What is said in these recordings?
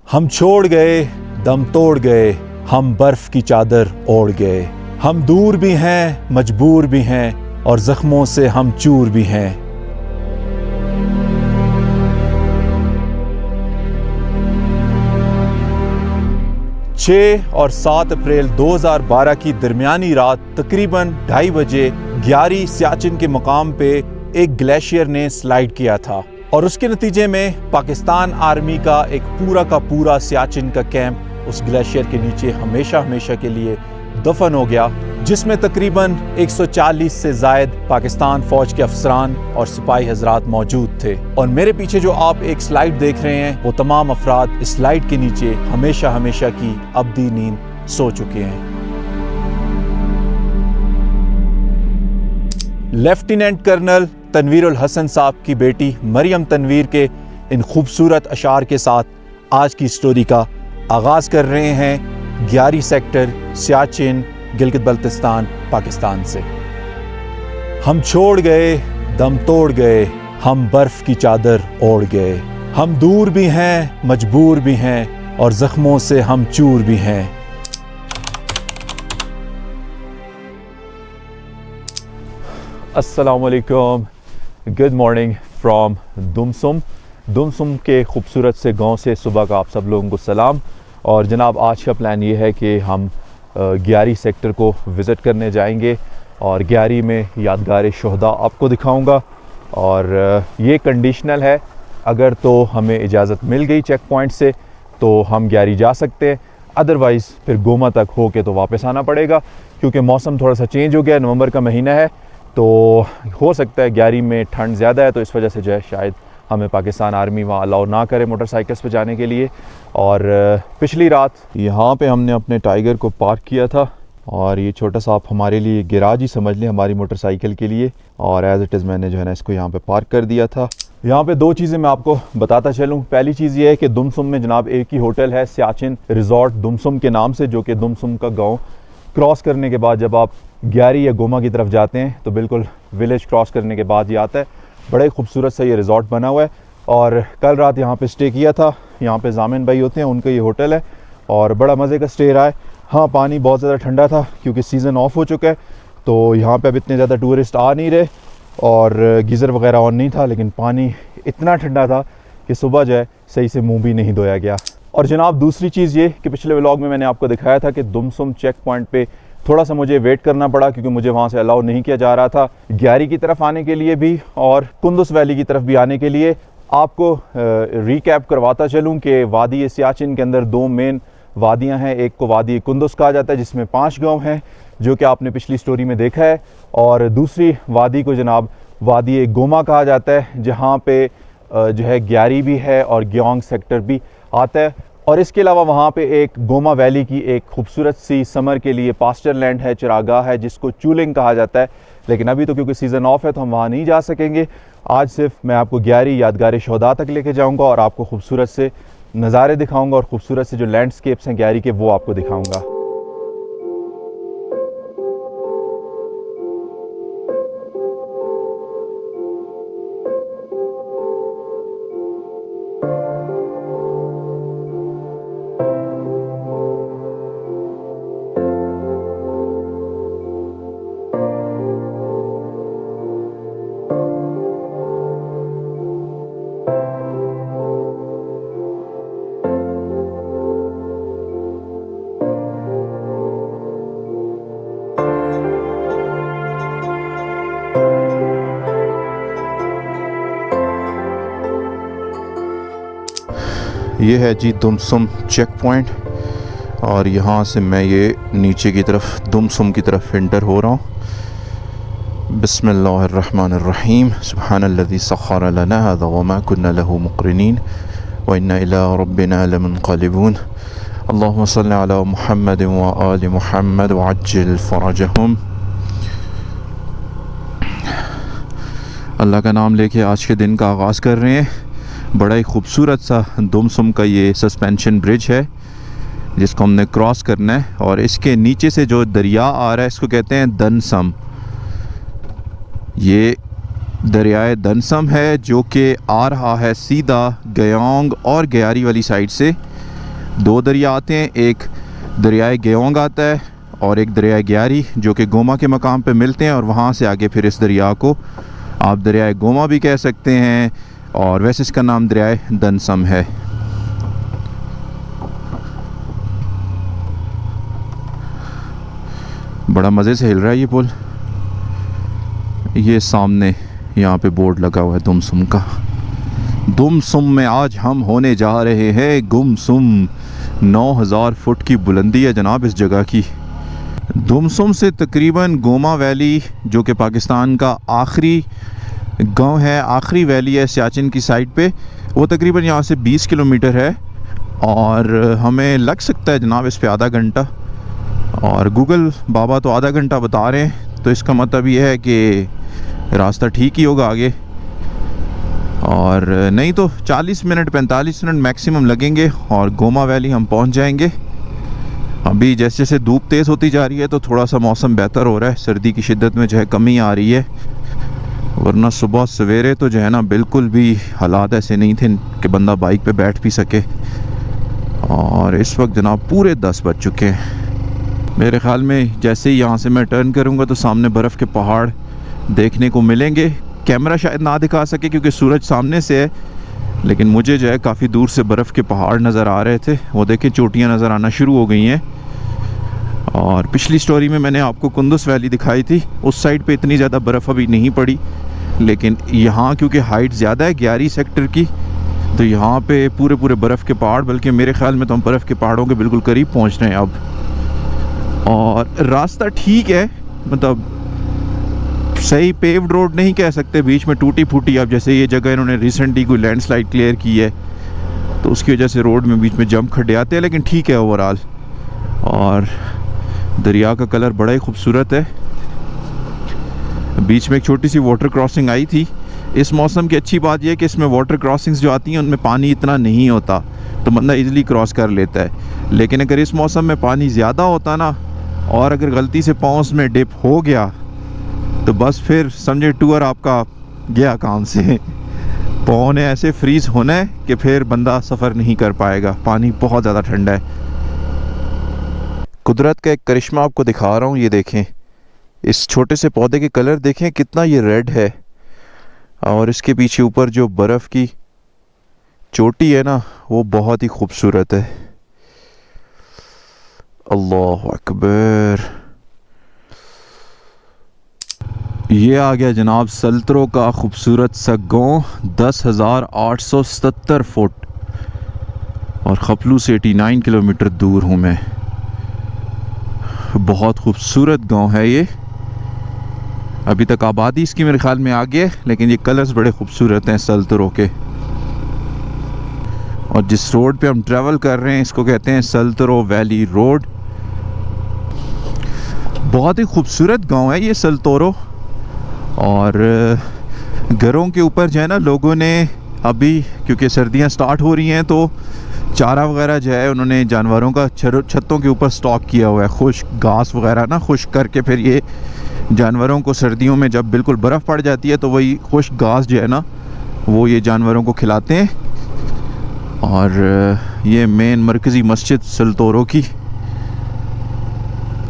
हम छोड़ गए, दम तोड़ गए, हम बर्फ की चादर ओढ़ गए। हम दूर भी हैं, मजबूर भी हैं और जख्मों से हम चूर भी हैं। 6 और 7 अप्रैल 2012 की दरमियानी रात तकरीबन 2:30 बजे ग्यारी सियाचिन के मुकाम पे एक ग्लेशियर ने स्लाइड किया था और उसके नतीजे में पाकिस्तान आर्मी का एक पूरा सियाचिन का कैंप उस ग्लेशियर के नीचे हमेशा के लिए दफन हो गया, जिसमें तकरीबन 140 से जायद पाकिस्तान फौज के अफसरान और सिपाही हजरात मौजूद थे। और मेरे पीछे जो आप एक स्लाइड देख रहे हैं, वो तमाम अफराद इस स्लाइड के नीचे हमेशा की अब्दी नींद सो चुके हैं। लेफ्टिनेंट कर्नल तनवीर उल हसन साहब की बेटी मरियम तनवीर के इन खूबसूरत अशार के साथ आज की स्टोरी का आगाज कर रहे हैं ग्यारी सेक्टर सियाचिन गिलगित बल्तिस्तान पाकिस्तान से। हम छोड़ गए, दम तोड़ गए, हम बर्फ की चादर ओढ़ गए। हम दूर भी हैं, मजबूर भी हैं और जख्मों से हम चूर भी हैं। अस्सलाम वालेकुम, गुड मॉर्निंग फ्रॉम दुमसुम के खूबसूरत से गांव से सुबह का आप सब लोगों को सलाम। और जनाब, आज का प्लान ये है कि हम ग्यारी सेक्टर को विज़िट करने जाएंगे और ग्यारी में यादगार शोहदा आपको दिखाऊंगा। और ये कंडीशनल है, अगर तो हमें इजाज़त मिल गई चेक पॉइंट से तो हम ग्यारी जा सकते हैं, अदरवाइज़ फिर गोमा तक हो के तो वापस आना पड़ेगा, क्योंकि मौसम थोड़ा सा चेंज हो गया, नवंबर का महीना है, तो हो सकता है ग्यारी में ठंड ज़्यादा है, तो इस वजह से जो है शायद हमें पाकिस्तान आर्मी वहाँ अलाउ ना करे मोटरसाइकिल्स पे जाने के लिए। और पिछली रात यहाँ पे हमने अपने टाइगर को पार्क किया था और ये छोटा सा आप हमारे लिए गिराज ही समझ लें हमारी मोटरसाइकिल के लिए, और एज़ इट इज़ मैंने जो है ना इसको यहाँ पे पार्क कर दिया था। यहाँ पे 2 चीज़ें मैं आपको बताता चलूँ। पहली चीज़ ये है कि दुमसुम में जनाब एक ही होटल है, सियाचिन रिजॉर्ट दुमसुम के नाम से, जो कि दुमसुम का गाँव क्रॉस करने के बाद जब आप ग्यारी या गोमा की तरफ जाते हैं तो बिल्कुल विलेज क्रॉस करने के बाद ये आता है। बड़े खूबसूरत सा ये रिज़ॉर्ट बना हुआ है और कल रात यहाँ पे स्टे किया था। यहाँ पे जामिन भाई होते हैं, उनका ये होटल है और बड़ा मज़े का स्टे रहा है। हाँ, पानी बहुत ज़्यादा ठंडा था क्योंकि सीज़न ऑफ हो चुका है, तो यहाँ पे अब इतने ज़्यादा टूरिस्ट आ नहीं रहे और गीज़र वगैरह ऑन नहीं था, लेकिन पानी इतना ठंडा था कि सुबह जो है सही से मुँह भी नहीं धोया गया। और जनाब, दूसरी चीज़ ये कि पिछले व्लॉग में मैंने आपको दिखाया था कि दुमसुम चेक पॉइंट पे थोड़ा सा मुझे वेट करना पड़ा, क्योंकि मुझे वहाँ से अलाउ नहीं किया जा रहा था ग्यारी की तरफ आने के लिए भी और कुंदुस वैली की तरफ भी आने के लिए। आपको रिकैप करवाता चलूँ कि वादी सियाचिन के अंदर 2 मेन वादियाँ हैं। एक को वादी कुंदुस कहा जाता है, जिसमें 5 गाँव हैं, जो कि आपने पिछली स्टोरी में देखा है, और दूसरी वादी को जनाब वादी गोमा कहा जाता है, जहाँ पे जो है ग्यारी भी है और ग्योंग सेक्टर भी आता है। और इसके अलावा वहाँ पे एक गोमा वैली की एक खूबसूरत सी समर के लिए पास्चर लैंड है, चरागाह है, जिसको चूलिंग कहा जाता है, लेकिन अभी तो क्योंकि सीज़न ऑफ है तो हम वहाँ नहीं जा सकेंगे। आज सिर्फ मैं आपको ग्यारी यादगार शोहदा तक लेके जाऊँगा और आपको खूबसूरत से नज़ारे दिखाऊँगा और खूबसूरत से जो लैंडस्केप्स हैं ग्यारी के, वो आपको दिखाऊँगा। ये है जी दुमसुम चेक पॉइंट और यहाँ से मैं ये नीचे की तरफ दुमसुम की तरफ एंटर हो रहा हूँ। बिस्मिल्लाहिर्रहमानिर्रहीम, सुब्हानल्लज़ी सख़्ख़र लना हाज़ा व मा कुन्ना लहू मुक़रिनीन व इन्ना इला रब्बिना लमुनक़लिबून। अल्लाहुम्मा सल्लि अला मुहम्मद व आलि मुहम्मद व अज्जिल फ़रजहुम। अल्लाह का नाम लेके आज के दिन का आगाज़ कर रहे हैं। बड़ा ही खूबसूरत सा दुमसुम का ये सस्पेंशन ब्रिज है जिसको हमने क्रॉस करना है, और इसके नीचे से जो दरिया आ रहा है इसको कहते हैं दनसम। ये दरियाए दनसम है जो कि आ रहा है सीधा गयोंग और ग्यारी वाली साइड से, दो दरिया आते हैं, एक दरियाए गेओंग आता है और एक दरियाए ग्यारी, जो कि गोमा के मकाम पे मिलते हैं। और वहाँ से आगे फिर इस दरिया को आप दरियाए गोमा भी कह सकते हैं, और वैसे इसका नाम दरियाए दनसम है। बड़ा मज़े से हिल रहा है ये पुल। ये सामने यहाँ पे बोर्ड लगा हुआ है दुमसुम का। दुमसुम में आज हम होने जा रहे हैं गुमसुम। 9000 फुट की बुलंदी है जनाब इस जगह की। दुमसुम से तकरीबन गोमा वैली, जो कि पाकिस्तान का आखिरी गांव है, आखिरी वैली है सियाचिन की साइड पे, वो तकरीबन यहाँ से 20 किलोमीटर है और हमें लग सकता है जनाब इस पे आधा घंटा। और गूगल बाबा तो आधा घंटा बता रहे हैं, तो इसका मतलब ये है कि रास्ता ठीक ही होगा आगे। और नहीं तो 40 मिनट 45 मिनट मैक्सिमम लगेंगे और गोमा वैली हम पहुंच जाएंगे। अभी जैसे जैसे धूप तेज़ होती जा रही है तो थोड़ा सा मौसम बेहतर हो रहा है, सर्दी की शिद्दत में जो है कमी आ रही है, वरना सुबह सवेरे तो जो है ना बिल्कुल भी हालात ऐसे नहीं थे कि बंदा बाइक पे बैठ भी सके। और इस वक्त जनाब पूरे 10 बज चुके हैं। मेरे ख़्याल में जैसे ही यहाँ से मैं टर्न करूँगा तो सामने बर्फ़ के पहाड़ देखने को मिलेंगे। कैमरा शायद ना दिखा सके क्योंकि सूरज सामने से है, लेकिन मुझे जो है काफ़ी दूर से बर्फ़ के पहाड़ नज़र आ रहे थे। वो देखें चोटियाँ नज़र आना शुरू हो गई हैं। और पिछली स्टोरी में मैंने आपको कुंदुस वैली दिखाई थी, उस साइड पे इतनी ज़्यादा बर्फ़ अभी नहीं पड़ी, लेकिन यहाँ क्योंकि हाइट ज़्यादा है 11 सेक्टर की, तो यहाँ पे पूरे पूरे बर्फ़ के पहाड़, बल्कि मेरे ख़्याल में तो हम बर्फ़ के पहाड़ों के बिल्कुल करीब पहुँच रहे हैं अब। और रास्ता ठीक है, मतलब सही पेव्ड रोड नहीं कह सकते, बीच में टूटी फूटी। अब जैसे ये जगह इन्होंने रिसेंटली कोई लैंडस्लाइड क्लियर की है तो उसकी वजह से रोड में बीच में जंप खड्डे आते हैं, लेकिन ठीक है ओवरऑल। और दरिया का कलर बड़ा ही खूबसूरत है। बीच में एक छोटी सी वाटर क्रॉसिंग आई थी। इस मौसम की अच्छी बात यह है कि इसमें वाटर क्रॉसिंग्स जो आती हैं उनमें पानी इतना नहीं होता, तो बंदा इजीली क्रॉस कर लेता है। लेकिन अगर इस मौसम में पानी ज़्यादा होता ना, और अगर गलती से पाँव में डिप हो गया तो बस फिर समझे टूर आपका गया काम से। पाँव ने ऐसे फ्रीज होना है कि फिर बंदा सफ़र नहीं कर पाएगा। पानी बहुत ज़्यादा ठंडा है। कुदरत का एक करिश्मा आपको दिखा रहा हूँ, ये देखें, इस छोटे से पौधे के कलर देखें कितना ये रेड है, और इसके पीछे ऊपर जो बर्फ़ की चोटी है ना वो बहुत ही खूबसूरत है। अल्लाह अकबर। ये आ गया जनाब सल्तरो का खूबसूरत सा गाँव, 10,870 फुट, और खपलू से 89 किलोमीटर दूर हूँ मैं। बहुत खूबसूरत गांव है ये। अभी तक आबादी इसकी मेरे ख्याल में आ गई है, लेकिन ये कलर्स बड़े खूबसूरत हैं सल्तरो के। और जिस रोड पे हम ट्रैवल कर रहे हैं इसको कहते हैं सल्तरो वैली रोड। बहुत ही खूबसूरत गांव है ये सल्तरो। और घरों के ऊपर जो है ना लोगों ने अभी, क्योंकि सर्दियां स्टार्ट हो रही हैं, तो चारा वगैरह जो है उन्होंने जानवरों का छतों के ऊपर स्टॉक किया हुआ है, खुश्क घास वगैरह ना खुश्क करके, फिर ये जानवरों को सर्दियों में जब बिल्कुल बर्फ़ पड़ जाती है तो वही खुश्क घास जो है ना वो ये जानवरों को खिलाते हैं। और ये मेन मरकज़ी मस्जिद सल्तोरो की।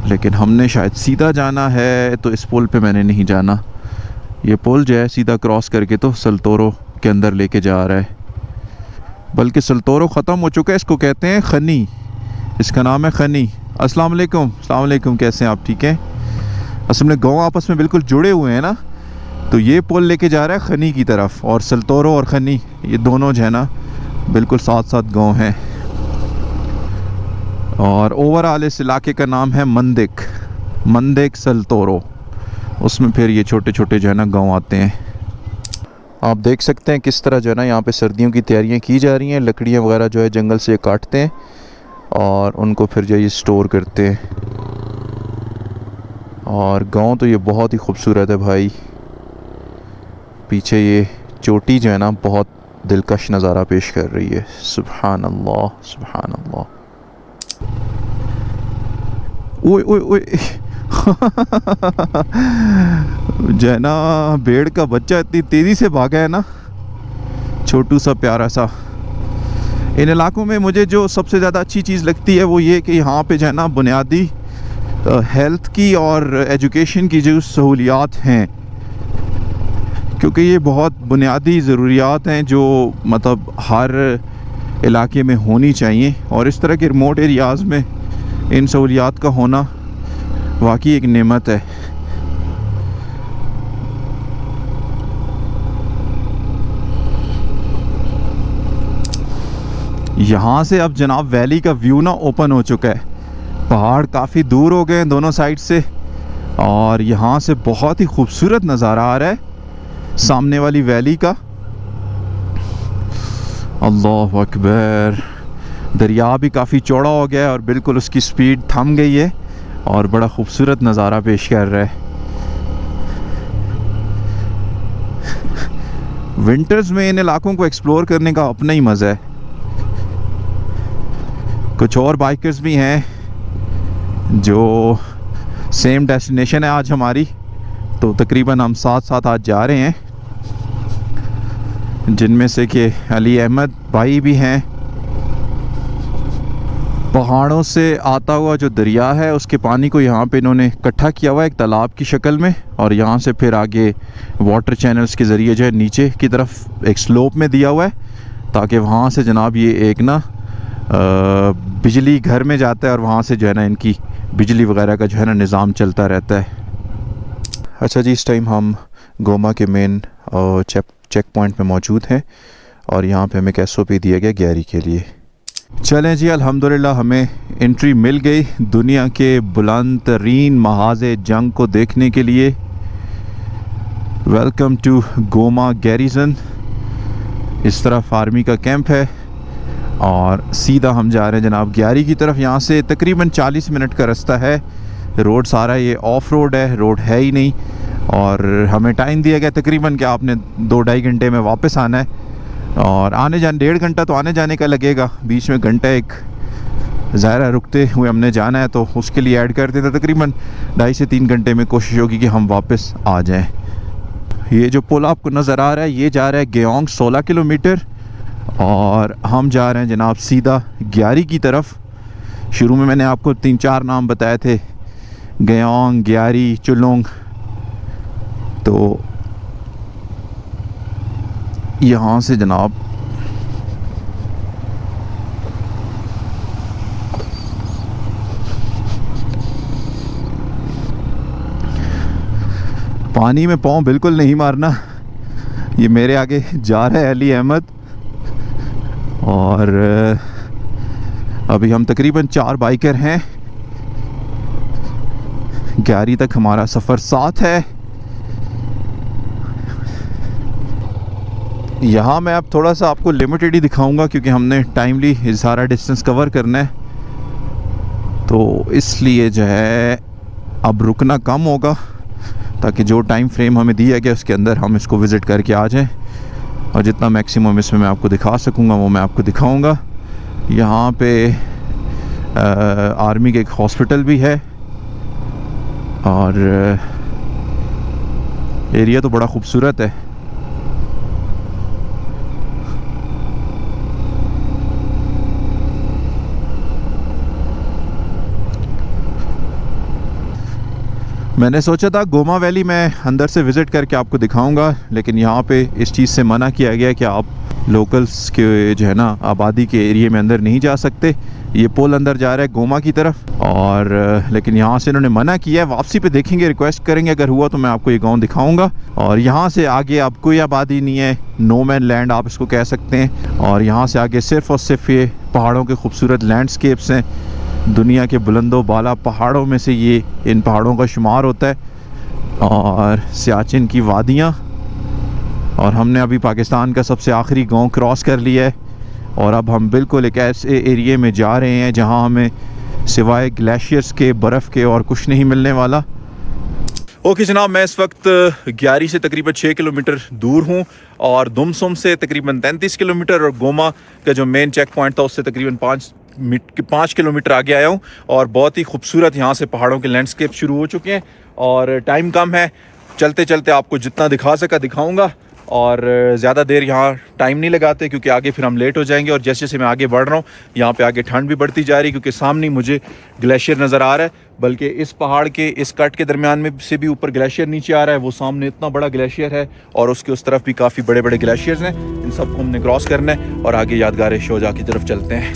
लेकिन हमने शायद सीधा जाना है, तो इस पुल पे मैंने नहीं जाना। ये पुल जो है सीधा क्रॉस करके तो सल्तोरो के अंदर लेके जा रहा है, बल्कि सल्तोरो ख़त्म हो चुका है। इसको कहते हैं खनी, इसका नाम है खनी। अस्सलाम वालेकुम, कैसे हैं आप? ठीक हैं। असल में गाँव आपस में बिल्कुल जुड़े हुए हैं ना, तो ये पुल लेके जा रहा है खनी की तरफ, और सल्तोरो और खनी ये दोनों जो है ना बिल्कुल साथ साथ गाँव हैं। और ओवरऑल इस इलाके का नाम है मंदिक सल्तोरो। उसमें फिर ये छोटे छोटे जो है ना गाँव आते हैं। आप देख सकते हैं किस तरह जो है ना यहाँ पे सर्दियों की तैयारियां की जा रही हैं। लकड़ियाँ वगैरह जो है जंगल से काटते हैं और उनको फिर जो ये स्टोर करते हैं। और गांव तो ये बहुत ही खूबसूरत है भाई। पीछे ये चोटी जो है ना बहुत दिलकश नज़ारा पेश कर रही है। सुभान अल्लाह, सुभान अल्लाह। ओए ओए ओए जो है ना भेड़ का बच्चा इतनी तेज़ी से भागा है ना, छोटू सा प्यारा सा। इन इलाकों में मुझे जो सबसे ज़्यादा अच्छी चीज़ लगती है वो ये कि यहाँ पे जो है ना बुनियादी हेल्थ की और एजुकेशन की जो सहूलियात हैं, क्योंकि ये बहुत बुनियादी ज़रूरियात हैं जो मतलब हर इलाके में होनी चाहिए, और इस तरह के रिमोट एरियाज़ में इन सहूलियात का होना वाकई एक नेमत है। यहाँ से अब जनाब वैली का व्यू ना ओपन हो चुका है, पहाड़ काफ़ी दूर हो गए हैं दोनों साइड से, और यहाँ से बहुत ही खूबसूरत नज़ारा आ रहा है सामने वाली वैली का। अल्लाह अकबर। दरिया भी काफ़ी चौड़ा हो गया है और बिल्कुल उसकी स्पीड थम गई है और बड़ा खूबसूरत नज़ारा पेश कर रहा है। विंटर्स में इन इलाकों को एक्सप्लोर करने का अपना ही मज़ा है। कुछ और बाइकर्स भी हैं जो सेम डेस्टिनेशन है आज हमारी, तो तकरीबन हम साथ साथ आज जा रहे हैं, जिनमें से कि अली अहमद भाई भी हैं। पहाड़ों से आता हुआ जो दरिया है उसके पानी को यहाँ पे इन्होंने इकट्ठा किया हुआ है एक तालाब की शक्ल में, और यहाँ से फिर आगे वाटर चैनल्स के ज़रिए जो है नीचे की तरफ एक स्लोप में दिया हुआ है, ताकि वहाँ से जनाब ये एक ना बिजली घर में जाता है और वहाँ से जो है ना इनकी बिजली वगैरह का जो है ना निज़ाम चलता रहता है। अच्छा जी, इस टाइम हम गोमा के मेन चेक पॉइंट में मौजूद हैं और यहाँ पे हमें एक SOP दिया गया गैरी के लिए। चलें जी, अल्हम्दुलिल्लाह हमें एंट्री मिल गई दुनिया के बुलंद तरीन महाज़े जंग को देखने के लिए। Welcome to Goma garrison. इस तरफ आर्मी का कैंप है और सीधा हम जा रहे हैं जनाब ग्यारी की तरफ। यहाँ से तकरीबन 40 मिनट का रास्ता है। रोड सारा ये ऑफ रोड है, रोड है ही नहीं, और हमें टाइम दिया गया तकरीबन कि आपने 2-2.5 घंटे में वापस आना है, और आने जाने 1.5 घंटा तो आने जाने का लगेगा, बीच में घंटा एक ज़ायरा रुकते हुए हमने जाना है, तो उसके लिए ऐड करते थे तकरीबन 2.5 से 3 घंटे में कोशिश होगी कि हम वापस आ जाएं। ये जो पुल आपको नज़र आ रहा है ये जा रहा है गेओंग 16 किलोमीटर, और हम जा रहे हैं जनाब सीधा ग्यारी की तरफ। शुरू में मैंने आपको 3-4 नाम बताए थे, गेओंग, ग्यारी, चुलोंग, तो यहाँ से जनाब पानी में पाँव बिल्कुल नहीं मारना। ये मेरे आगे जा रहा है अली अहमद, और अभी हम तकरीबन 4 बाइकर हैं। ग्यारी तक हमारा सफ़र साथ है। यहाँ मैं अब थोड़ा सा आपको लिमिटेड ही दिखाऊंगा क्योंकि हमने टाइमली सारा डिस्टेंस कवर करना है, तो इसलिए जो है अब रुकना कम होगा ताकि जो टाइम फ्रेम हमें दिया गया उसके अंदर हम इसको विज़िट करके आ जाएं, और जितना मैक्सिमम इसमें मैं आपको दिखा सकूँगा वो मैं आपको दिखाऊंगा। यहाँ पे आर्मी के एक हॉस्पिटल भी है, और एरिया तो बड़ा खूबसूरत है। मैंने सोचा था गोमा वैली मैं अंदर से विज़िट करके आपको दिखाऊंगा, लेकिन यहाँ पे इस चीज़ से मना किया गया कि आप लोकल्स के जो है ना आबादी के एरिया में अंदर नहीं जा सकते। ये पुल अंदर जा रहा है गोमा की तरफ, और लेकिन यहाँ से इन्होंने मना किया है। वापसी पे देखेंगे, रिक्वेस्ट करेंगे, अगर हुआ तो मैं आपको ये गांव दिखाऊंगा। और यहाँ से आगे अब कोई आबादी नहीं है, नो मैन लैंड आप इसको कह सकते हैं, और यहाँ से आगे सिर्फ़ और सिर्फ ये पहाड़ों के खूबसूरत लैंडस्केप्स हैं। दुनिया के बुलंदो बाला पहाड़ों में से ये इन पहाड़ों का शुमार होता है, और सियाचिन की वादियाँ। और हमने अभी पाकिस्तान का सबसे आखिरी गांव क्रॉस कर लिया है, और अब हम बिल्कुल एक ऐसे एरिए में जा रहे हैं जहां हमें सिवाय ग्लेशियर्स के, बर्फ़ के और कुछ नहीं मिलने वाला। ओके जनाब, मैं इस वक्त ग्यारी से तकरीबन 6 किलोमीटर दूर हूं, और दुमसुम से तकरीबन 33 किलोमीटर, और गोमा का जो मेन चेक पॉइंट था उससे तकरीबन 5 किलोमीटर आगे आया हूँ। और बहुत ही खूबसूरत यहाँ से पहाड़ों के लैंडस्केप शुरू हो चुके हैं, और टाइम कम है, चलते चलते आपको जितना दिखा सका दिखाऊंगा। और ज़्यादा देर यहाँ टाइम नहीं लगाते क्योंकि आगे फिर हम लेट हो जाएंगे। और जैसे जैसे मैं आगे बढ़ रहा हूँ यहाँ पे आगे ठंड भी बढ़ती जा रही है क्योंकि सामने मुझे ग्लेशियर नज़र आ रहा है, बल्कि इस पहाड़ के इस कट के दरमियान में से भी ऊपर ग्लेशियर नीचे आ रहा है। वो सामने इतना बड़ा ग्लेशियर है और उसके उस तरफ भी काफ़ी बड़े बड़े ग्लेशियर्स हैं। इन सबको हमने क्रॉस करना है और आगे यादगार शोजा की तरफ चलते हैं।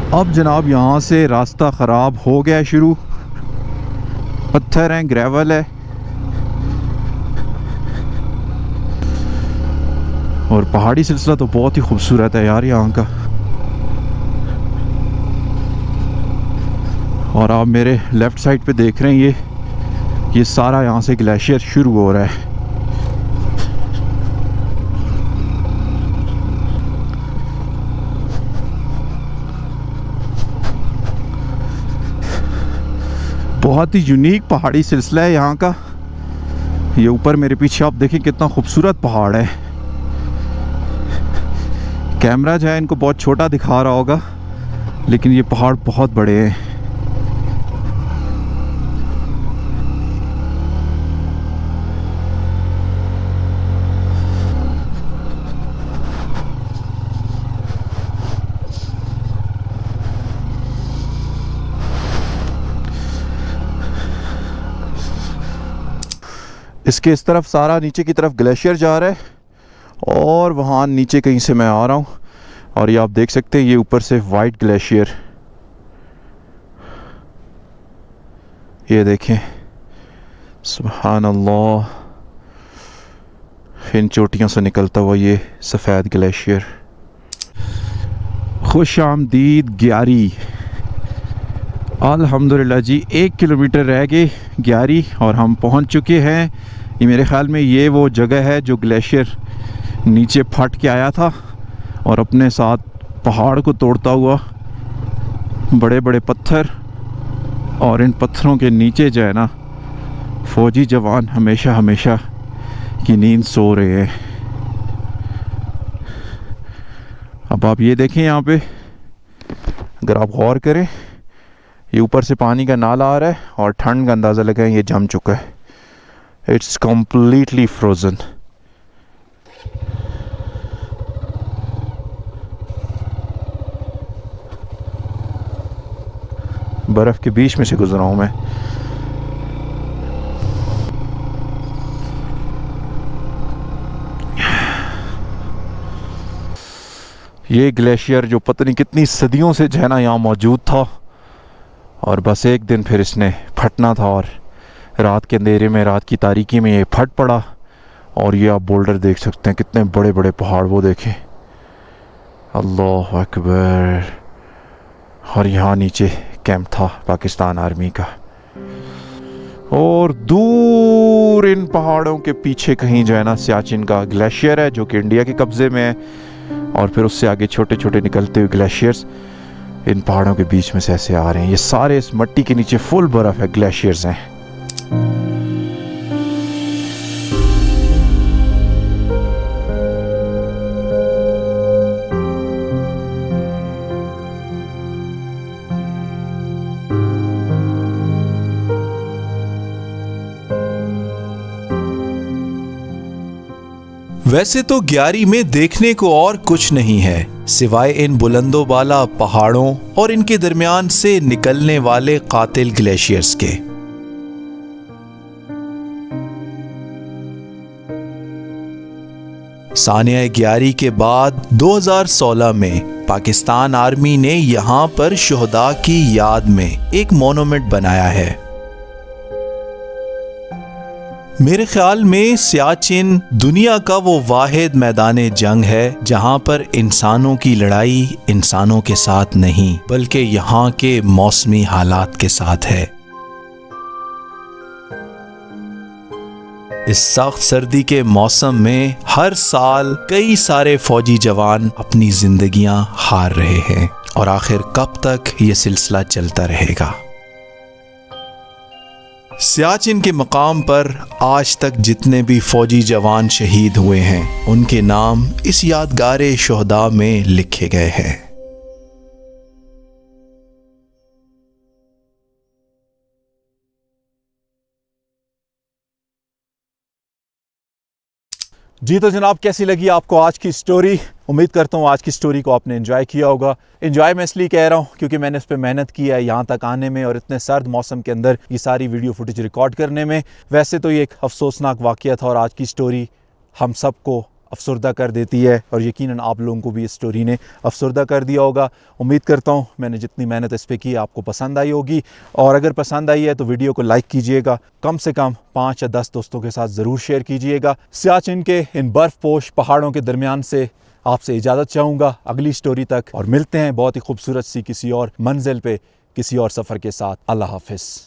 अब जनाब यहाँ से रास्ता ख़राब हो गया शुरू, पत्थर हैं, ग्रेवल है और पहाड़ी सिलसिला तो बहुत ही खूबसूरत है यार यहाँ का। और आप मेरे लेफ़्ट साइड पे देख रहे हैं ये सारा यहाँ से ग्लेशियर शुरू हो रहा है। बहुत ही यूनिक पहाड़ी सिलसिला है यहाँ का। ये ऊपर मेरे पीछे आप देखें कितना खूबसूरत पहाड़ है। कैमरा जो है इनको बहुत छोटा दिखा रहा होगा, लेकिन ये पहाड़ बहुत बड़े हैं। इसके इस तरफ सारा नीचे की तरफ ग्लेशियर जा रहा है और वहाँ नीचे कहीं से मैं आ रहा हूँ और ये आप देख सकते हैं ये ऊपर से वाइट ग्लेशियर, ये देखें सुभान अल्लाह, इन चोटियों से निकलता हुआ ये सफ़ेद ग्लेशियर। खुश आमदीद ग्यारी। अल्हम्दुलिल्लाह जी 1 किलोमीटर रह गए ग्यारी और हम पहुंच चुके हैं। ये मेरे ख़्याल में ये वो जगह है जो ग्लेशियर नीचे फट के आया था और अपने साथ पहाड़ को तोड़ता हुआ, बड़े बड़े पत्थर, और इन पत्थरों के नीचे जो है ना फ़ौजी जवान हमेशा हमेशा की नींद सो रहे हैं। अब आप ये देखें यहाँ पे, अगर आप गौर करें ये ऊपर से पानी का नाला आ रहा है और ठंड का अंदाज़ा लगाएं ये जम चुका है। It's completely frozen. बर्फ़ के बीच में से गुजरा हूँ मैं। ये ग्लेशियर जो पता नहीं कितनी सदियों से जो है ना यहाँ मौजूद था और बस एक दिन फिर इसने फटना था और रात के अंधेरे में, रात की तारीकी में ये फट पड़ा। और ये आप बोल्डर देख सकते हैं कितने बड़े बड़े पहाड़, वो देखें, अल्लाह अकबर। और यहाँ नीचे कैंप था पाकिस्तान आर्मी का। और दूर इन पहाड़ों के पीछे कहीं जो है ना सियाचिन का ग्लेशियर है जो कि इंडिया के कब्ज़े में है, और फिर उससे आगे छोटे छोटे निकलते हुए ग्लेशियर्स इन पहाड़ों के बीच में से ऐसे आ रहे हैं। ये सारे इस मिट्टी के नीचे फुल बर्फ़ है, ग्लेशियर्स हैं। वैसे तो ग्यारी में देखने को और कुछ नहीं है सिवाय इन बुलंदो बाला पहाड़ों और इनके दरमियान से निकलने वाले कातिल ग्लेशियर्स के। सानिया ग्यारी के बाद 2016 में पाकिस्तान आर्मी ने यहां पर शुहदा की याद में एक मोनूमेंट बनाया है। मेरे ख्याल में सियाचिन दुनिया का वो वाहिद मैदान जंग है जहां पर इंसानों की लड़ाई इंसानों के साथ नहीं बल्कि यहाँ के मौसमी हालात के साथ है। इस सख्त सर्दी के मौसम में हर साल कई सारे फौजी जवान अपनी जिंदगियां हार रहे हैं और आखिर कब तक ये सिलसिला चलता रहेगा। सियाचिन के मकाम पर आज तक जितने भी फौजी जवान शहीद हुए हैं उनके नाम इस यादगार शोहदा में लिखे गए हैं। जी तो जनाब, कैसी लगी आपको आज की स्टोरी? उम्मीद करता हूँ आज की स्टोरी को आपने एंजॉय किया होगा। एंजॉय मैं इसलिए कह रहा हूँ क्योंकि मैंने इस पर मेहनत की है यहाँ तक आने में और इतने सर्द मौसम के अंदर ये सारी वीडियो फुटेज रिकॉर्ड करने में। वैसे तो ये एक अफसोसनाक वाक़या था और आज की स्टोरी हम सबको अफसरदा कर देती है और यकीनन आप लोगों को भी इस स्टोरी ने अफसरदा कर दिया होगा। उम्मीद करता हूँ मैंने जितनी मेहनत इस पर की आपको पसंद आई होगी और अगर पसंद आई है तो वीडियो को लाइक कीजिएगा, कम से कम 5 या 10 दोस्तों के साथ ज़रूर शेयर कीजिएगा। सियाचिन के इन बर्फ़पोश पहाड़ों के दरमियान से आपसे इजाज़त चाहूँगा अगली स्टोरी तक और मिलते हैं बहुत ही खूबसूरत सी किसी और मंजिल पे किसी और सफ़र के साथ। अल्लाह हाफ़िज़।